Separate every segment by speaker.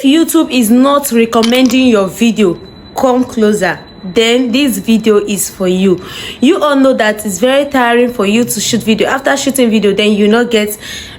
Speaker 1: YouTube is not recommending your video, come closer, then this video is for you. You all know that it's very tiring for you to shoot video. After shooting video, then you not get,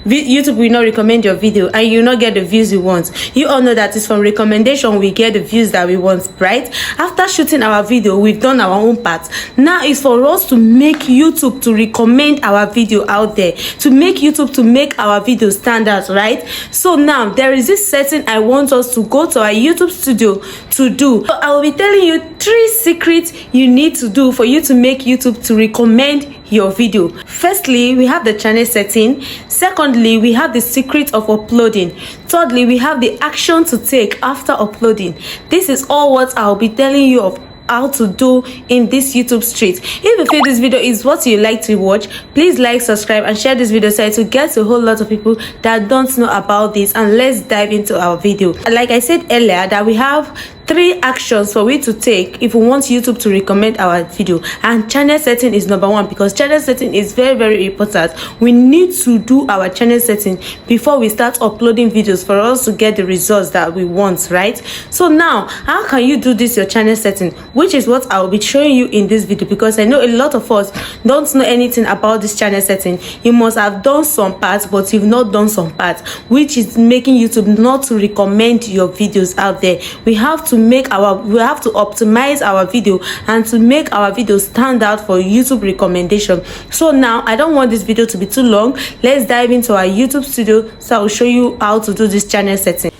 Speaker 1: YouTube will not recommend your video and you not get the views you want. You all know that it's from recommendation we get the views that we want, right? After shooting our video, we've done our own part. Now it's for us to make YouTube to recommend our video out there, to make YouTube to make our video stand out, right? So now there is this setting I want us to go to our YouTube studio to do. So I will be telling you 3 secrets you need to do for you to make YouTube to recommend your video. Firstly, we have the channel setting. Secondly, we have the secret of uploading. Thirdly, we have the action to take after uploading. This is all what I'll be telling you of how to do in this YouTube street. If you feel this video is what you like to watch, please like, subscribe and share this video so to get a whole lot of people that don't know about this. And let's dive into our video. Like I said earlier, that we have 3 actions for we to take if we want YouTube to recommend our video, and channel setting is number 1, because channel setting is very important. We need to do our channel setting before we start uploading videos for us to get the results that we want, right? So now, how can you do this your channel setting, which is what I will be showing you in this video, because I know a lot of us don't know anything about this channel setting. You must have done some parts, but you've not done some parts, which is making YouTube not to recommend your videos out there. We have to optimize our video and to make our video stand out for YouTube recommendation. So now I don't want this video to be too long. Let's dive into our YouTube studio so I'll show you how to do this channel setting.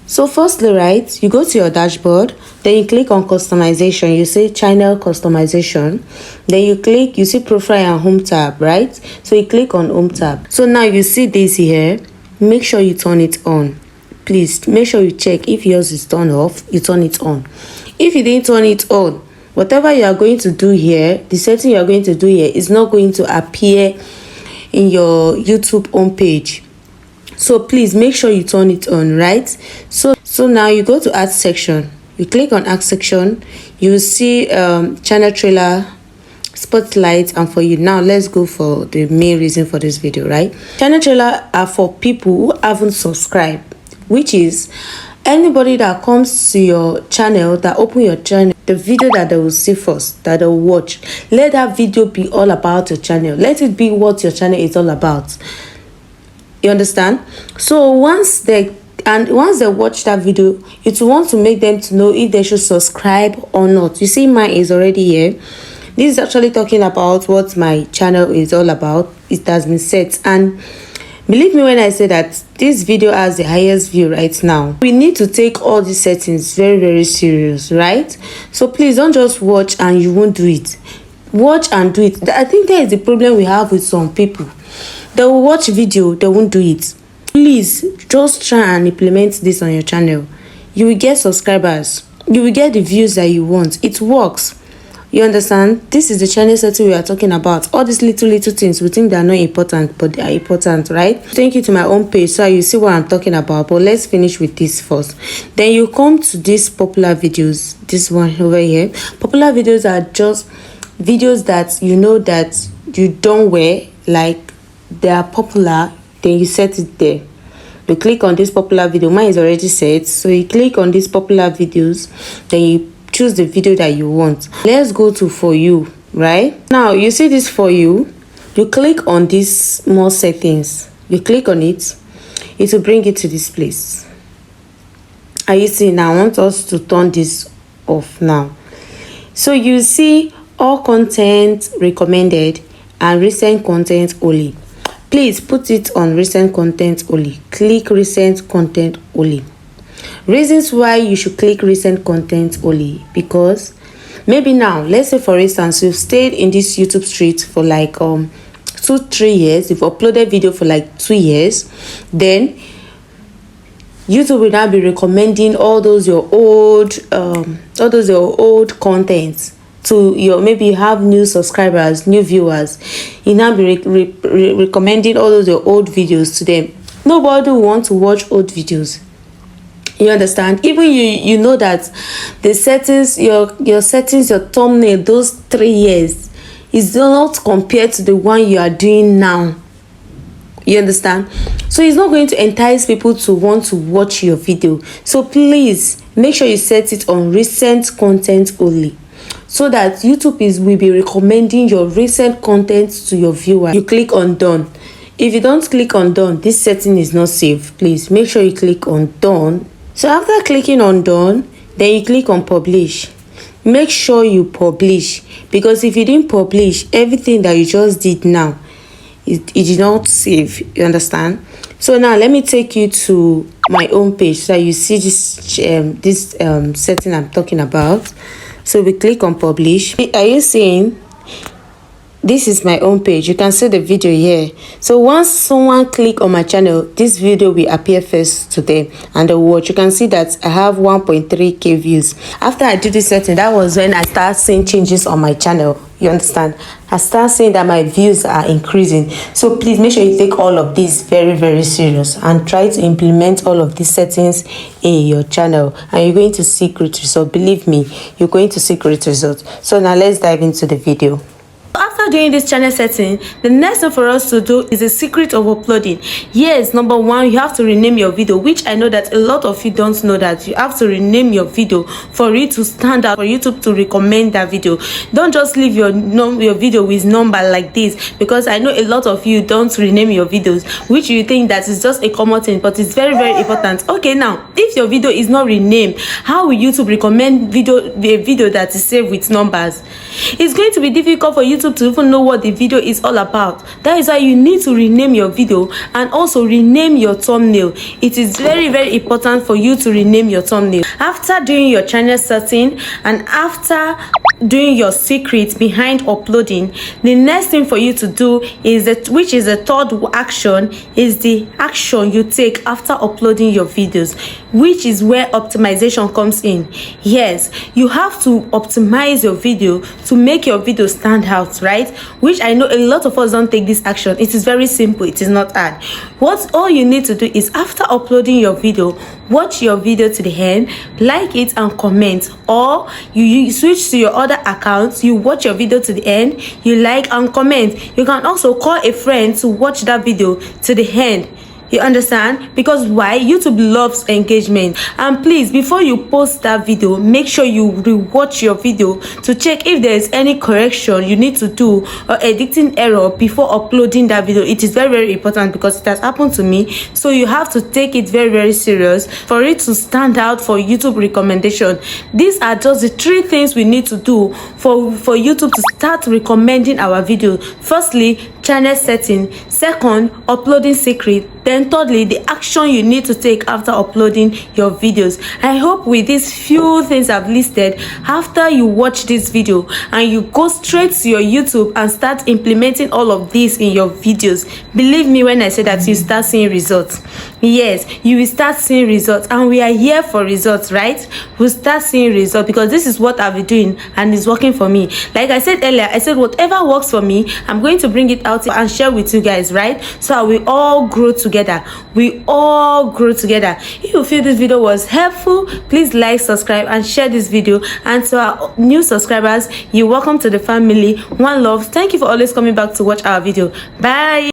Speaker 1: So firstly, right, you go to your dashboard, then you click on customization. You see channel customization, then you see profile and home tab, right? So you click on home tab. So now you see this here. Make sure you turn it on. Please make sure you check if yours is turned off, you turn it on. If you didn't turn it on, whatever you are going to do here, the setting you are going to do here is not going to appear in your YouTube homepage. So please make sure you turn it on, right? So now you go to add section. You click on add section. You see channel trailer, spotlight, and for you. Now let's go for the main reason for this video, right? Channel trailer are for people who haven't subscribed, which is anybody that comes to your channel, that open your channel, the video that they will see first, that they'll watch, let that video be all about your channel. Let it be what your channel is all about. You understand? So once they watch that video, it will want to make them to know if they should subscribe or not. You see, mine is already here. This is actually talking about what my channel is all about. It has been set, and believe me when I say that this video has the highest view right now. We need to take all these settings very serious, right? So please don't just watch and you won't do it. Watch and do it. I think that is the problem we have with some people. They will watch video, they won't do it. Please just try and implement this on your channel. You will get subscribers. You will get the views that you want. It works. You understand? This is the channel setting we are talking about. All these little things we think they are not important, but they are important, right? Thank you to my own page so you see what I'm talking about. But let's finish with this first. Then you come to these popular videos. This one over here. Popular videos are just videos that you know that you don't wear, like they are popular. Then you set it there. You click on this popular video. Mine is already set, so you click on these popular videos. Then you choose the video that you want. Let's go to for you, right? Now you see this for you. You click on this more settings. You click on it. It will bring it to this place. And you see now I want us to turn this off now. So you see all content recommended and recent content only. Please put it on recent content only. Click recent content only. Reasons why you should click recent content only, because maybe now, let's say for instance, you've stayed in this YouTube street for like 2-3 years. You've uploaded video for like 2 years, then YouTube will now be recommending all those your old old content to your, maybe you have new subscribers, new viewers. You now be recommending all those your old videos to them. Nobody will want to watch old videos. You understand? Even you know that the settings, your settings, your thumbnail, those 3 years is not compared to the one you are doing now. You understand? So it's not going to entice people to want to watch your video. So please make sure you set it on recent content only, so that YouTube will be recommending your recent content to your viewer. You click on done. If you don't click on done, this setting is not safe. Please make sure you click on done. So after clicking on done, then you click on publish. Make sure you publish, because if you didn't publish, everything that you just did now, it did not save. You understand? So now let me take you to my own page so you see this setting I'm talking about. So we click on publish. Are you seeing? This is my own page. You can see the video here. So once someone click on my channel, this video will appear first to them and they watch. You can see that I have 1.3k views. After I do this setting, that was when I start seeing changes on my channel. You understand? I start seeing that my views are increasing. So please make sure you take all of this very, very serious and try to implement all of these settings in your channel, and you're going to see great results. Believe me, you're going to see great results. So now let's dive into the video. After doing this channel setting, the next thing for us to do is the secret of uploading. Yes, number one, you have to rename your video, which I know that a lot of you don't know that you have to rename your video for it to stand out, for YouTube to recommend that video. Don't just leave your video with number like this, because I know a lot of you don't rename your videos, which you think that is just a common thing, but it's very, very important. Okay, now if your video is not renamed, how will YouTube recommend a video that is saved with numbers? It's going to be difficult for YouTube to even know what the video is all about. That is why you need to rename your video and also rename your thumbnail. It is very, very important for you to rename your thumbnail. After doing your channel setting and after doing your secret behind uploading, the next thing for you to do is that, which is the third action, is the action you take after uploading your videos, which is where optimization comes in. Yes, you have to optimize your video to make your video stand out, right? Which I know a lot of us don't take this action. It is very simple. It is not hard. What all you need to do is, after uploading your video, watch your video to the end, like it and comment, or you switch to your other accounts, you watch your video to the end, you like and comment. You can also call a friend to watch that video to the end. You understand? Because why? YouTube loves engagement. And please, before you post that video, make sure you rewatch your video to check if there is any correction you need to do or editing error before uploading that video. It is very, very important, because it has happened to me. So you have to take it very, very serious for it to stand out for YouTube recommendation. These are just the 3 things we need to do for YouTube to start recommending our video. Firstly, channel setting. Second, uploading secret. Then thirdly, the action you need to take after uploading your videos. I hope with these few things I've listed, after you watch this video and you go straight to your YouTube and start implementing all of this in your videos, believe me when I say that you start seeing results. Yes, you will start seeing results, and we are here for results, right? We'll start seeing results, because this is what I've been doing and it's working for me. Like I said earlier, I said whatever works for me, I'm going to bring it out and share with you guys, right? So we all grow together. We all grow together. If you feel this video was helpful, please like, subscribe and share this video. And to our new subscribers, you're welcome to the family. One love. Thank you for always coming back to watch our video. Bye.